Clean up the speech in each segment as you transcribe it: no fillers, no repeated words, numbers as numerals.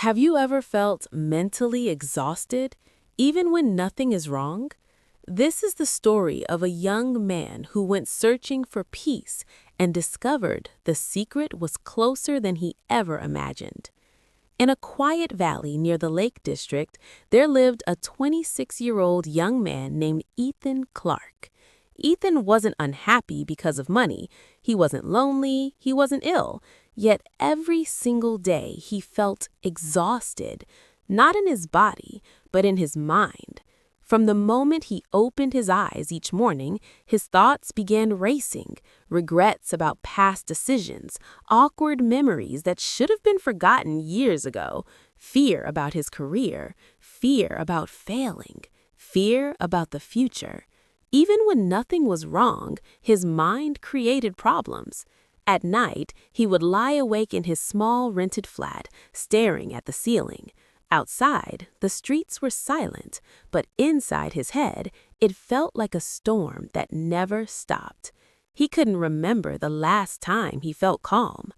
Have you ever felt mentally exhausted, even when nothing is wrong? This is the story of a young man who went searching for peace and discovered the secret was closer than he ever imagined. In a quiet valley near the Lake District, there lived a 26-year-old young man named Ethan Clark. Ethan wasn't unhappy because of money. He wasn't lonely. He wasn't ill. Yet every single day he felt exhausted, not in his body, but in his mind. From the moment he opened his eyes each morning, his thoughts began racing, regrets about past decisions, awkward memories that should have been forgotten years ago, fear about his career, fear about failing, fear about the future. Even when nothing was wrong, his mind created problems. At night, he would lie awake in his small rented flat, staring at the ceiling. Outside, the streets were silent, but inside his head, it felt like a storm that never stopped. He couldn't remember the last time he felt calm.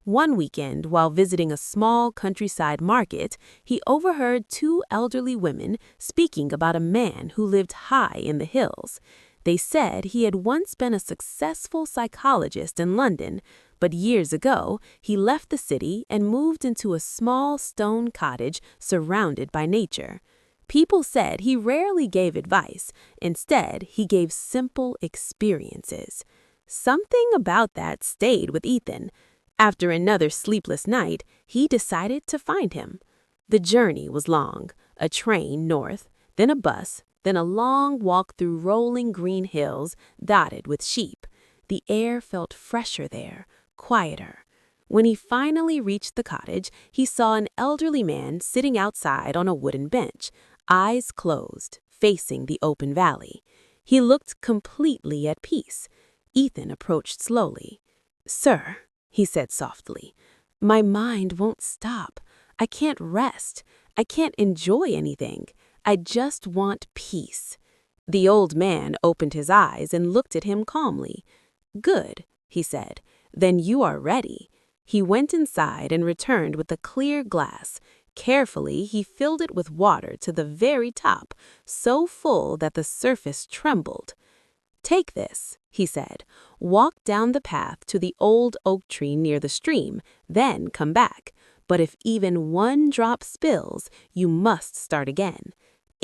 One weekend, while visiting a small countryside market, he overheard two elderly women speaking about a man who lived high in the hills. They said he had once been a successful psychologist in London, but years ago, he left the city and moved into a small stone cottage surrounded by nature. People said he rarely gave advice. Instead, he gave simple experiences. Something about that stayed with Ethan. After another sleepless night, he decided to find him. The journey was long, a train north, then a bus, then a long walk through rolling green hills dotted with sheep. The air felt fresher there, quieter. When he finally reached the cottage, he saw an elderly man sitting outside on a wooden bench, eyes closed, facing the open valley. He looked completely at peace. Ethan approached slowly. "Sir," he said softly, "my mind won't stop. I can't rest. I can't enjoy anything. I just want peace." The old man opened his eyes and looked at him calmly. "Good," he said. "Then you are ready." He went inside and returned with a clear glass. Carefully, he filled it with water to the very top, so full that the surface trembled. "Take this," he said. "Walk down the path to the old oak tree near the stream, then come back. But if even one drop spills, you must start again."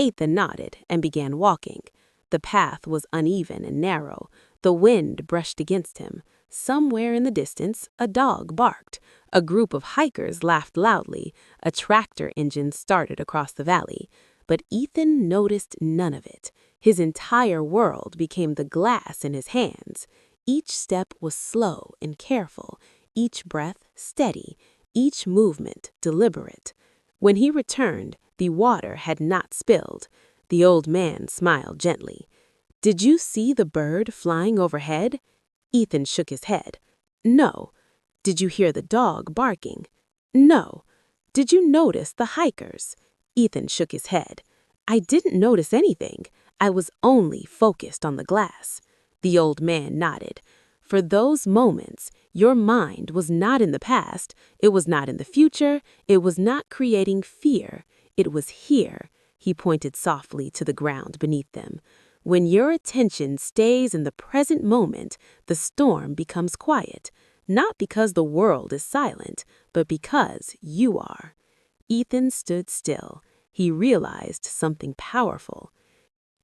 Ethan nodded and began walking. The path was uneven and narrow. The wind brushed against him. Somewhere in the distance, a dog barked. A group of hikers laughed loudly. A tractor engine started across the valley. But Ethan noticed none of it. His entire world became the glass in his hands. Each step was slow and careful, each breath steady, each movement deliberate. When he returned, the water had not spilled. The old man smiled gently. "Did you see the bird flying overhead?" Ethan shook his head. "No." "Did you hear the dog barking?" "No." "Did you notice the hikers?" Ethan shook his head. "I didn't notice anything. I was only focused on the glass." The old man nodded. For those moments, your mind was not in the past, it was not in the future, it was not creating fear. It was here. He pointed softly to the ground beneath them. When your attention stays in the present moment, the storm becomes quiet, not because the world is silent, but because you are. Ethan stood still. He realized something powerful.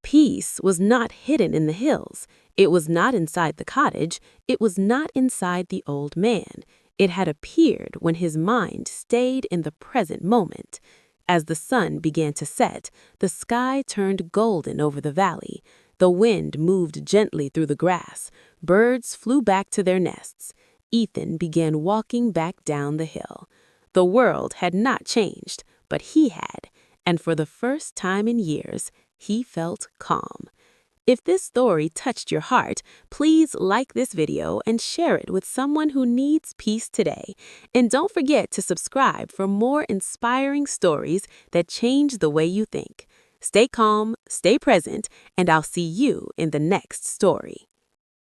Peace was not hidden in the hills. It was not inside the cottage. It was not inside the old man. It had appeared when his mind stayed in the present moment. As the sun began to set, the sky turned golden over the valley. The wind moved gently through the grass. Birds flew back to their nests. Ethan began walking back down the hill. The world had not changed, but he had, and for the first time in years, he felt calm. If this story touched your heart, please like this video and share it with someone who needs peace today. And don't forget to subscribe for more inspiring stories that change the way you think. Stay calm, stay present, and I'll see you in the next story.